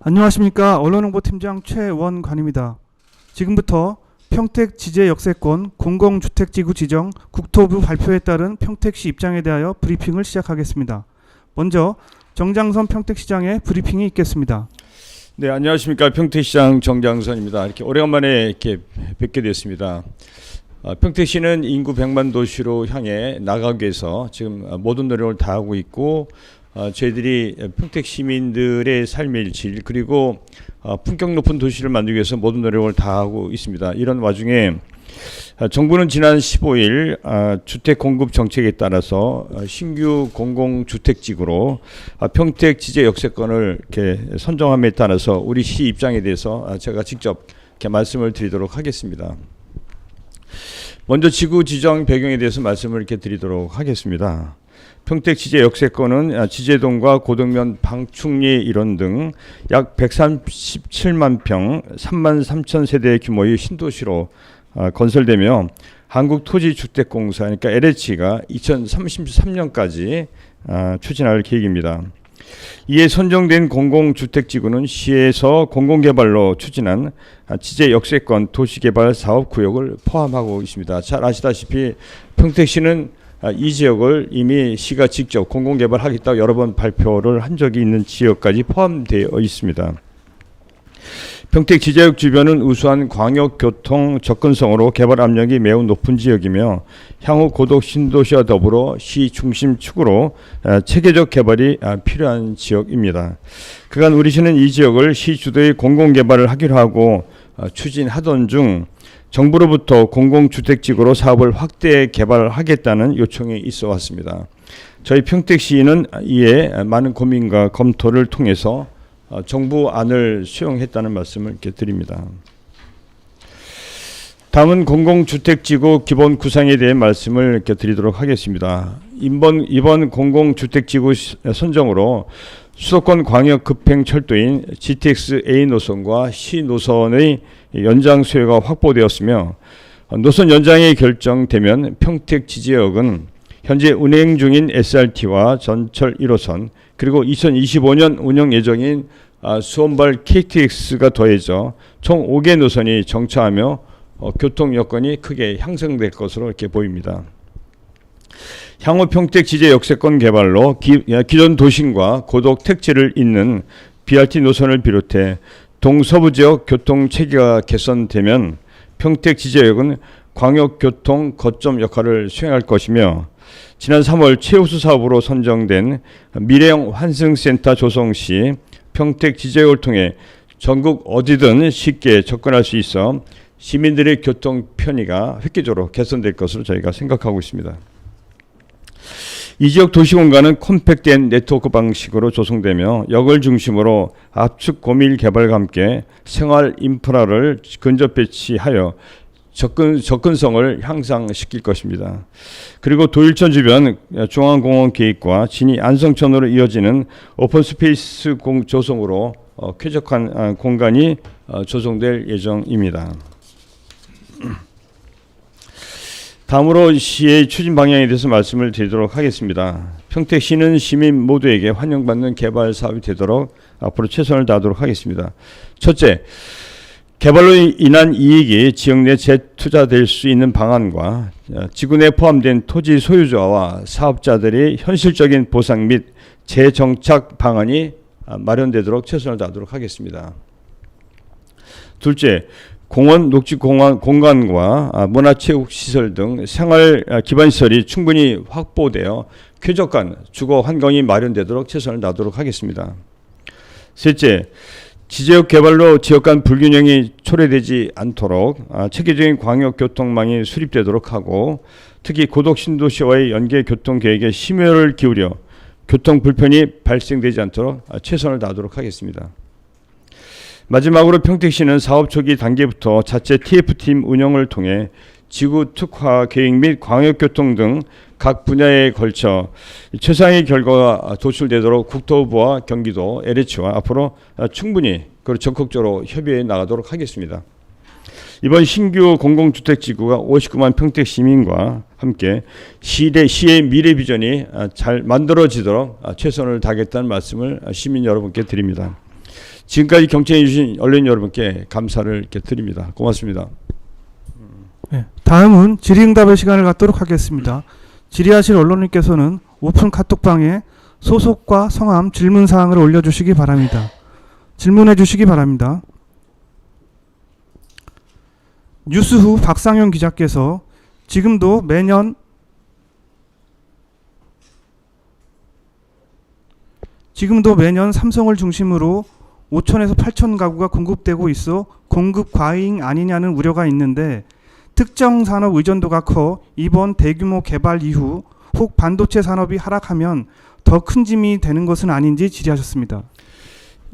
안녕하십니까. 언론홍보팀장 최원관입니다. 지금부터 평택 지제 역세권 공공주택지구 지정 국토부 발표에 따른 평택시 입장에 대하여 브리핑을 시작하겠습니다. 먼저 정장선 평택시장의 브리핑이 있겠습니다. 네, 안녕하십니까. 평택시장 정장선입니다. 이렇게 오래간만에 이렇게 뵙게 됐습니다. 평택시는 인구 100만 도시로 향해 나가기 위해서 지금 모든 노력을 다하고 있고, 저희들이 평택 시민들의 삶의 질 그리고 품격 높은 도시를 만들기 위해서 모든 노력을 다하고 있습니다. 이런 와중에 정부는 지난 15일 주택 공급 정책에 따라서 신규 공공주택지구로 평택 지제 역세권을 이렇게 선정함에 따라서 우리 시 입장에 대해서 제가 직접 이렇게 말씀을 드리도록 하겠습니다. 먼저 지구 지정 배경에 대해서 말씀을 이렇게 드리도록 하겠습니다. 평택 지제 역세권은 지제동과 고덕면 방충리 일원 등 약 137만 평, 3만 3천 세대 규모의 신도시로 건설되며 한국토지주택공사 그러니까 LH가 2033년까지 추진할 계획입니다. 이에 선정된 공공주택지구는 시에서 공공개발로 추진한 지제 역세권 도시개발 사업구역을 포함하고 있습니다. 잘 아시다시피 평택시는 이 지역을 이미 시가 직접 공공개발하겠다고 여러 번 발표를 한 적이 있는 지역까지 포함되어 있습니다. 평택 지제역 주변은 우수한 광역교통 접근성으로 개발 압력이 매우 높은 지역이며 향후 고덕 신도시와 더불어 시 중심 축으로 체계적 개발이 필요한 지역입니다. 그간 우리 시는 이 지역을 시 주도의 공공개발을 하기로 하고 추진하던 중 정부로부터 공공주택지구로 사업을 확대 개발하겠다는 요청이 있어 왔습니다. 저희 평택시는 이에 많은 고민과 검토를 통해서 정부 안을 수용했다는 말씀을 이렇게 드립니다. 다음은 공공주택지구 기본 구상에 대해 말씀을 이렇게 드리도록 하겠습니다. 이번 공공주택지구 선정으로 수도권 광역 급행철도인 GTX A 노선과 C 노선의 연장 수요가 확보되었으며 노선 연장이 결정되면 평택 지제역은 현재 운행 중인 SRT와 전철 1호선 그리고 2025년 운영 예정인 수원발 KTX가 더해져 총 5개 노선이 정차하며 교통 여건이 크게 향상될 것으로 이렇게 보입니다. 향후 평택 지제 역세권 개발로 기존 도심과 고덕 택지를 잇는 BRT 노선을 비롯해 동서부 지역 교통 체계가 개선되면 평택 지제역은 광역교통 거점 역할을 수행할 것이며 지난 3월 최우수 사업으로 선정된 미래형 환승센터 조성 시 평택 지제역을 통해 전국 어디든 쉽게 접근할 수 있어 시민들의 교통 편의가 획기적으로 개선될 것으로 저희가 생각하고 있습니다. 이 지역 도시공간은 컴팩트된 네트워크 방식으로 조성되며 역을 중심으로 압축 고밀 개발과 함께 생활 인프라를 근접 배치하여 접근성을 향상시킬 것입니다. 그리고 도일천 주변 중앙공원 계획과 진이 안성천으로 이어지는 오픈스페이스 조성으로 쾌적한 공간이 조성될 예정입니다. 다음으로 시의 추진 방향에 대해서 말씀을 드리도록 하겠습니다. 평택시는 시민 모두에게 환영받는 개발 사업이 되도록 앞으로 최선을 다하도록 하겠습니다. 첫째, 개발로 인한 이익이 지역 내 재투자될 수 있는 방안과 지구 내에 포함된 토지 소유자와 사업자들의 현실적인 보상 및 재정착 방안이 마련되도록 최선을 다하도록 하겠습니다. 둘째, 공원, 녹지 공간과 문화체육시설 등 생활 기반시설이 충분히 확보되어 쾌적한 주거 환경이 마련되도록 최선을 다하도록 하겠습니다. 셋째, 지제역 개발로 지역 간 불균형이 초래되지 않도록 체계적인 광역교통망이 수립되도록 하고 특히 고덕 신도시와의 연계 교통계획에 심혈을 기울여 교통 불편이 발생되지 않도록 최선을 다하도록 하겠습니다. 마지막으로 평택시는 사업 초기 단계부터 자체 TF팀 운영을 통해 지구 특화 계획 및 광역교통 등 각 분야에 걸쳐 최상의 결과가 도출되도록 국토부와 경기도 LH와 앞으로 충분히 그리고 적극적으로 협의해 나가도록 하겠습니다. 이번 신규 공공주택지구가 59만 평택 시민과 함께 시의 미래 비전이 잘 만들어지도록 최선을 다하겠다는 말씀을 시민 여러분께 드립니다. 지금까지 경청해 주신 언론 여러분께 감사를 이렇게 드립니다. 고맙습니다. 네, 다음은 질의응답의 시간을 갖도록 하겠습니다. 질의하실 언론인께서는 오픈 카톡방에 소속과 성함, 질문사항을 올려주시기 바랍니다. 질문해 주시기 바랍니다. 뉴스후 박상용 기자께서 지금도 매년 삼성을 중심으로 5천에서 8천 가구가 공급되고 있어 공급 과잉 아니냐는 우려가 있는데 특정 산업 의존도가 커 이번 대규모 개발 이후 혹 반도체 산업이 하락하면 더 큰 짐이 되는 것은 아닌지 질의하셨습니다.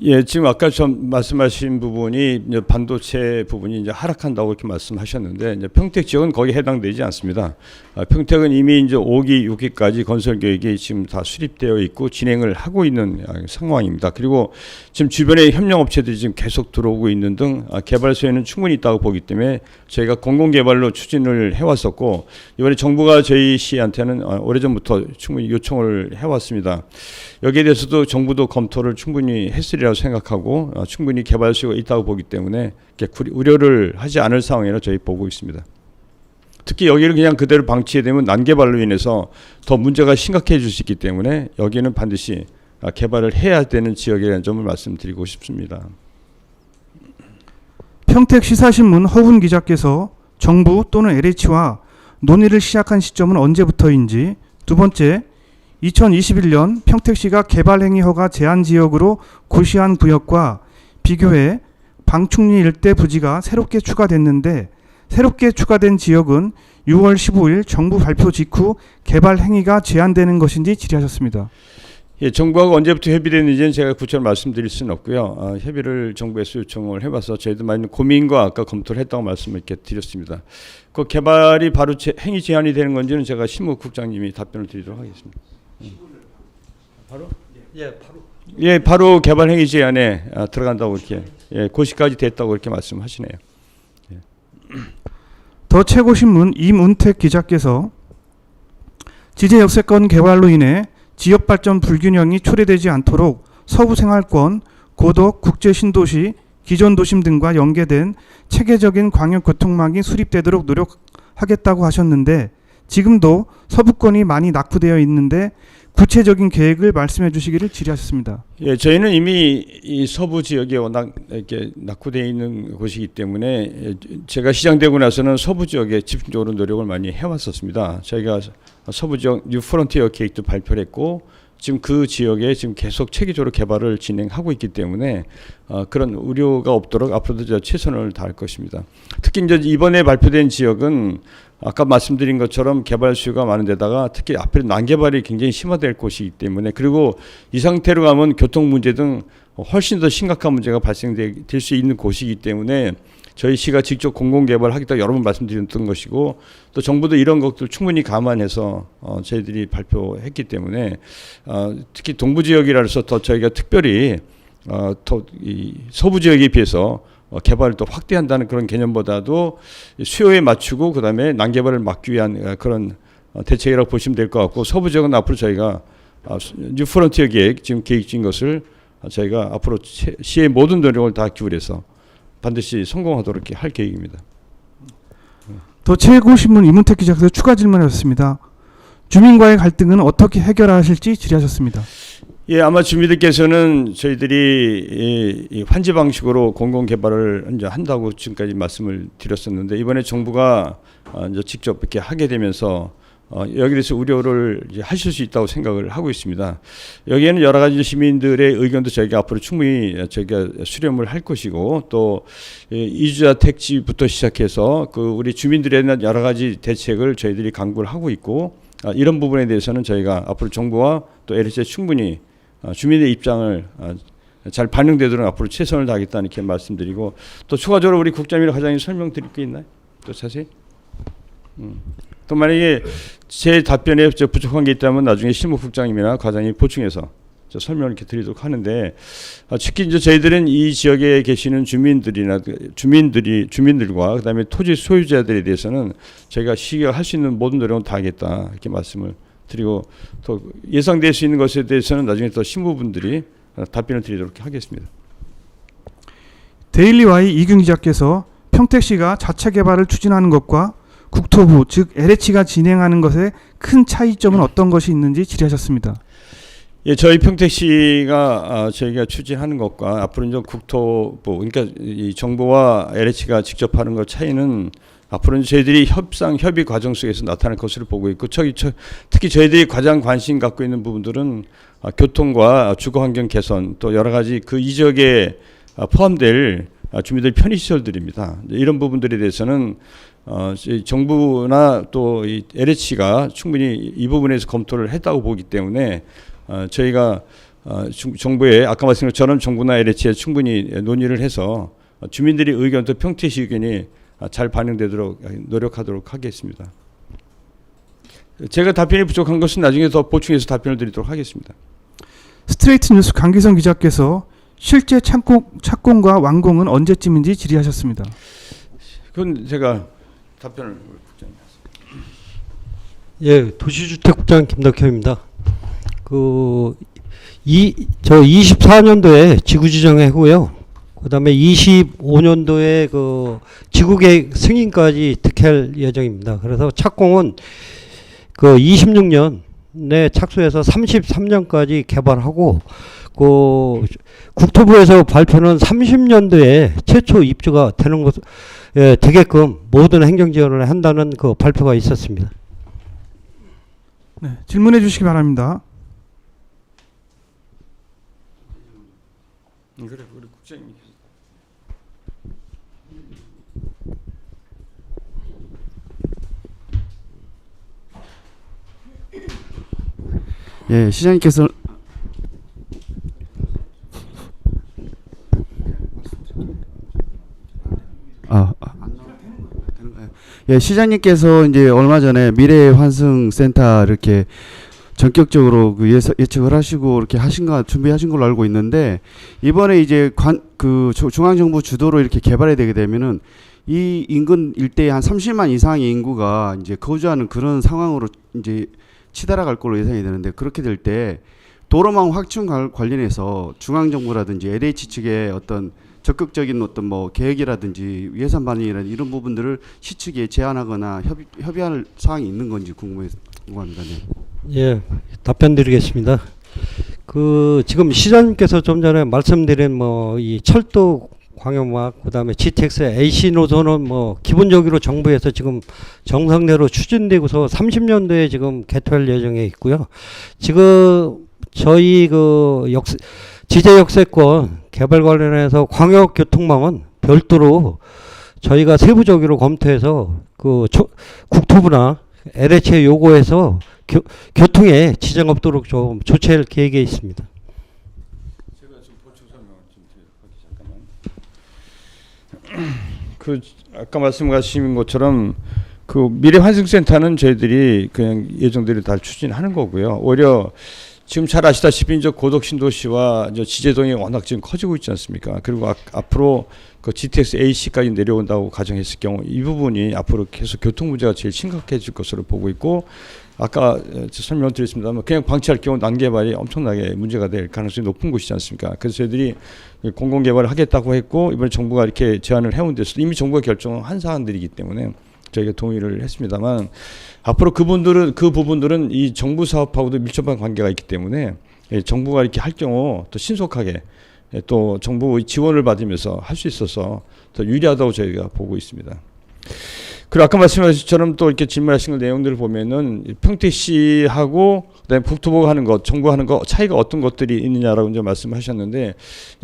예, 지금 아까 좀 말씀하신 부분이 이제 반도체 부분이 이제 하락한다고 이렇게 말씀하셨는데 이제 평택 지역은 거기에 해당되지 않습니다. 평택은 이미 이제 5기, 6기까지 건설 계획이 지금 다 수립되어 있고 진행을 하고 있는 상황입니다. 그리고 지금 주변에 협력업체들이 지금 계속 들어오고 있는 등 개발소에는 충분히 있다고 보기 때문에 저희가 공공개발로 추진을 해왔었고 이번에 정부가 저희 시한테는 오래전부터 충분히 요청을 해왔습니다. 여기에 대해서도 정부도 검토를 충분히 했으리라고 생각하고 충분히 개발 수요가 있다고 보기 때문에 우려를 하지 않을 상황이라 저희 보고 있습니다. 특히 여기를 그냥 그대로 방치해 되면 난개발로 인해서 더 문제가 심각해질 수 있기 때문에 여기는 반드시 개발을 해야 되는 지역이라는 점을 말씀드리고 싶습니다. 평택시사신문 허훈 기자께서 정부 또는 LH와 논의를 시작한 시점은 언제부터인지, 두 번째, 2021년 평택시가 개발행위 허가 제한 지역으로 고시한 구역과 비교해 방충리 일대 부지가 새롭게 추가됐는데 새롭게 추가된 지역은 6월 15일 정부 발표 직후 개발 행위가 제한되는 것인지 질의하셨습니다. 예, 정부하고 언제부터 협의됐는지는 제가 구체적으로 말씀드릴 수는 없고요. 협의를 정부에서 요청을 해봐서 저희도 많은 고민과 아까 검토를 했다고 말씀을 이렇게 드렸습니다. 그 개발이 바로 행위 제한이 되는 건지는 제가 신무국장님이 답변을 드리도록 하겠습니다. 바로? 예, 바로. 예, 바로 개발 행위 제한에 들어간다고 이렇게 고시까지 됐다고 이렇게 말씀하시네요. 예. 더 최고신문 임운택 기자께서 지제 역세권 개발로 인해 지역 발전 불균형이 초래되지 않도록 서부 생활권, 고덕, 국제 신도시, 기존 도심 등과 연계된 체계적인 광역 교통망이 수립되도록 노력하겠다고 하셨는데 지금도 서부권이 많이 낙후되어 있는데 구체적인 계획을 말씀해 주시기를 질의하셨습니다. 예, 저희는 이미 이 서부 지역에 워낙 이렇게 낙후되어 있는 곳이기 때문에 제가 시장되고 나서는 서부 지역에 집중적으로 노력을 많이 해왔었습니다. 저희가 서부 지역 뉴 프론티어 계획도 발표를 했고 지금 그 지역에 지금 계속 체계적으로 개발을 진행하고 있기 때문에 그런 우려가 없도록 앞으로도 최선을 다할 것입니다. 특히 이제 이번에 발표된 지역은 아까 말씀드린 것처럼 개발 수요가 많은 데다가 특히 앞으로 난개발이 굉장히 심화될 곳이기 때문에 그리고 이 상태로 가면 교통 문제 등 훨씬 더 심각한 문제가 발생될 수 있는 곳이기 때문에 저희 시가 직접 공공개발하겠다 여러 번 말씀드렸던 것이고 또 정부도 이런 것들 충분히 감안해서 저희들이 발표했기 때문에 특히 동부 지역이라 해서 더 저희가 특별히 더 이 서부 지역에 비해서 개발을 또 확대한다는 그런 개념보다도 수요에 맞추고 그다음에 난개발을 막기 위한 그런 대책이라고 보시면 될 것 같고 서부 지역은 앞으로 저희가 뉴 프론티어 계획 지금 계획 중인 것을 저희가 앞으로 시의 모든 노력을 다 기울여서 반드시 성공하도록 이렇게 할 계획입니다. 더 최고신문 이문택 기자께서 추가 질문하셨습니다. 주민과의 갈등은 어떻게 해결하실지 질의하셨습니다. 예, 아마 주민들께서는 저희들이 이 환지 방식으로 공공 개발을 이제 한다고 지금까지 말씀을 드렸었는데 이번에 정부가 이제 직접 이렇게 하게 되면서 여기에 대해서 우려를 이제 하실 수 있다고 생각을 하고 있습니다. 여기에는 여러 가지 시민들의 의견도 저희가 앞으로 충분히 저희가 수렴을 할 것이고 또 이주자 택지부터 시작해서 그 우리 주민들에 대한 여러 가지 대책을 저희들이 강구를 하고 있고 이런 부분에 대해서는 저희가 앞으로 정부와 또 LH에 충분히 주민의 입장을 잘 반영되도록 앞으로 최선을 다하겠다는 이렇게 말씀드리고 또 추가적으로 우리 국장님 과장님 설명드릴 게 있나요? 또 자세히? 또 만약에 제 답변에 부족한 게 있다면 나중에 실무국장님이나 과장님이 보충해서 설명을 이렇게 드리도록 하는데 특히 이제 저희들은 이 지역에 계시는 주민들과 그다음에 토지 소유자들에 대해서는 저희가 시가 할 수 있는 모든 노력을 다하겠다 이렇게 말씀을 드리고 또 예상될 수 있는 것에 대해서는 나중에 또 신부분들이 답변을 드리도록 하겠습니다. 데일리와이 이균 기자께서 평택시가 자체 개발을 추진하는 것과 국토부 즉 LH가 진행하는 것에 큰 차이점은 어떤 것이 있는지 질의하셨습니다. 예, 저희 평택시가 저희가 추진하는 것과 앞으로 이제 국토부 그러니까 이 정부와 LH가 직접 하는 것 차이는 앞으로는 저희들이 협의 과정 속에서 나타날 것으로 보고 있고 특히 저희들이 가장 관심 갖고 있는 부분들은 교통과 주거 환경 개선 또 여러 가지 그 이 지역에 포함될 주민들 편의 시설들입니다. 이런 부분들에 대해서는 정부나 또 이 LH가 충분히 이 부분에서 검토를 했다고 보기 때문에 저희가 정부에 아까 말씀드린 것처럼 정부나 LH에 충분히 논의를 해서 주민들의 의견 또 평택시 의견이 잘 반영되도록 노력하도록 하겠습니다. 제가 답변이 부족한 것은 나중에 더 보충해서 답변을 드리도록 하겠습니다. 스트레이트 뉴스 강기성 기자께서 실제 착공과 완공은 언제쯤인지 질의하셨습니다. 그건 제가 답변을 예, 도시주택국장 김덕현입니다. 저 24년도에 지구 지정했고요. 그다음에 25년도에 그 지구계획 승인까지 득할 예정입니다. 그래서 착공은 그 26년에 착수해서 33년까지 개발하고 그 국토부에서 발표는 30년도에 최초 입주가 되는 것 되게끔 모든 행정 지원을 한다는 그 발표가 있었습니다. 네, 질문해 주시기 바랍니다. 그래 우리 국장님. 예, 시장님께서 예, 시장님께서 이제 얼마 전에 미래 환승 센터 이렇게 전격적으로 그 예측을 하시고 이렇게 준비하신 걸로 알고 있는데 이번에 이제 중앙 정부 주도로 이렇게 개발이 되게 되면은 이 인근 일대에 한 30만 이상의 인구가 이제 거주하는 그런 상황으로 이제 치달아갈 걸로 예상이 되는데 그렇게 될 때 도로망 확충 관련해서 중앙 정부라든지 LH 측의 어떤 적극적인 어떤 뭐 계획이라든지 예산 반영이라든지 이런 부분들을 시측에 제안하거나 협의할 사항이 있는 건지 궁금합니다. 네. 예, 답변 드리겠습니다. 지금 시장님께서 좀 전에 말씀드린 뭐 이 철도 광역막 그다음에 GTX AC 노선은 뭐 기본적으로 정부에서 지금 정상대로 추진되고서 30년도에 지금 개통할 예정에 있고요. 지금 저희 지제 역세권 개발 관련해서 광역교통망은 별도로 저희가 세부적으로 검토해서 국토부나 LH에 요구해서 교통에 지장 없도록 좀 조치할 계획에 있습니다. 제가 좀 보충 설명 좀 드릴게요. 잠깐만. 아까 말씀하신 것처럼 그 미래 환승센터는 저희들이 그냥 예정대로 다 추진하는 거고요. 오히려 지금 잘 아시다시피 이제 고덕 신도시와 이제 지제동이 워낙 지금 커지고 있지 않습니까? 그리고 앞으로 그 GTX AC까지 내려온다고 가정했을 경우 이 부분이 앞으로 계속 교통 문제가 제일 심각해질 것으로 보고 있고 아까 설명을 드렸습니다만 그냥 방치할 경우 난개발이 엄청나게 문제가 될 가능성이 높은 곳이지 않습니까? 그래서 저희들이 공공개발을 하겠다고 했고 이번에 정부가 이렇게 제안을 해온 데서 이미 정부가 결정한 사안들이기 때문에 저희가 동의를 했습니다만 앞으로 그 부분들은 이 정부 사업하고도 밀접한 관계가 있기 때문에 정부가 이렇게 할 경우 더 신속하게 또 정부 지원을 받으면서 할 수 있어서 더 유리하다고 저희가 보고 있습니다. 그리고 아까 말씀하신 것처럼 또 이렇게 질문하신 내용들을 보면은 평택시하고 그다음에 국토부가 하는 것, 정부가 하는 것 차이가 어떤 것들이 있느냐라고 이제 말씀하셨는데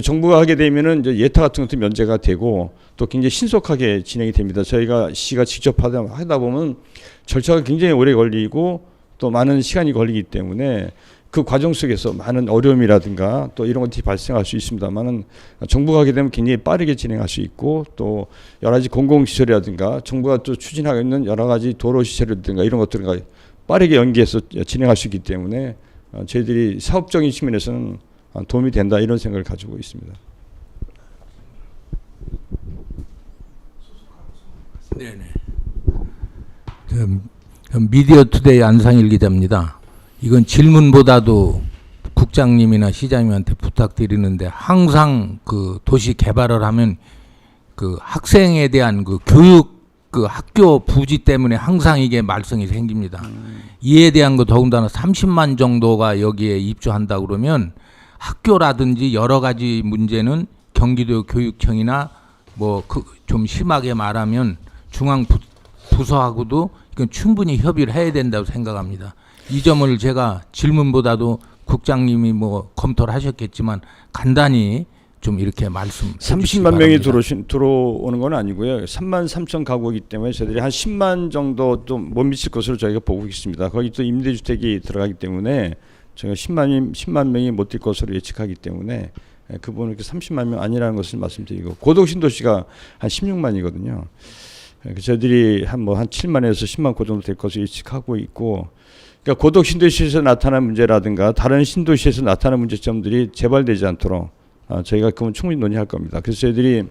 정부가 하게 되면은 이제 예타 같은 것도 면제가 되고 또 굉장히 신속하게 진행이 됩니다. 저희가 시가 직접 하다 보면 절차가 굉장히 오래 걸리고 또 많은 시간이 걸리기 때문에 그 과정 속에서 많은 어려움이라든가 또 이런 것들이 발생할 수 있습니다만은 정부가 하게 되면 굉장히 빠르게 진행할 수 있고 또 여러 가지 공공시설이라든가 정부가 또 추진하고 있는 여러 가지 도로시설이라든가 이런 것들과 빠르게 연계해서 진행할 수 있기 때문에 저희들이 사업적인 측면에서는 도움이 된다 이런 생각을 가지고 있습니다. 네네. 미디어투데이 안상일 기자입니다. 이건 질문보다도 국장님이나 시장님한테 부탁드리는데 항상 그 도시 개발을 하면 그 학생에 대한 그 교육 그 학교 부지 때문에 항상 이게 말썽이 생깁니다. 이에 대한 거 더군다나 30만 정도가 여기에 입주한다 그러면 학교라든지 여러 가지 문제는 경기도 교육청이나 뭐 그 좀 심하게 말하면 중앙 부서하고도 이건 충분히 협의를 해야 된다고 생각합니다. 이 점을 제가 질문보다도 국장님이 뭐 검토를 하셨겠지만 간단히 좀 이렇게 말씀. 30만 명이 들어오는 건 아니고요. 3만 3천 가구이기 때문에 저희들이 한 10만 정도 좀 못 미칠 것으로 저희가 보고 있습니다. 거기 또 임대주택이 들어가기 때문에 저희가 10만 명이 못 될 것으로 예측하기 때문에 그 부분은 30만 명 아니라는 것을 말씀드리고 고독신도시가 한 16만이거든요. 저희들이 한 7만에서 10만 그 정도 될 것으로 예측하고 있고, 그러니까 고독신도시에서 나타난 문제라든가 다른 신도시에서 나타난 문제점들이 재발되지 않도록 저희가 그건 충분히 논의할 겁니다. 그래서 저희들이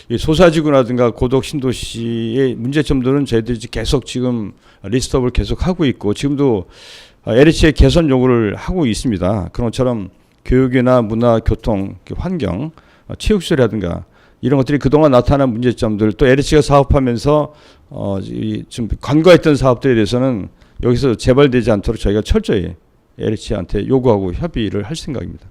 이 소사지구라든가 고독신도시의 문제점들은 저희들이 계속 지금 리스트업을 계속 하고 있고 지금도 LH의 개선 요구를 하고 있습니다. 그런 것처럼 교육이나 문화, 교통, 환경, 체육시설이라든가 이런 것들이 그동안 나타난 문제점들 또 LH가 사업하면서 좀 간과했던 사업들에 대해서는 여기서 재발되지 않도록 저희가 철저히 LH한테 요구하고 협의를 할 생각입니다.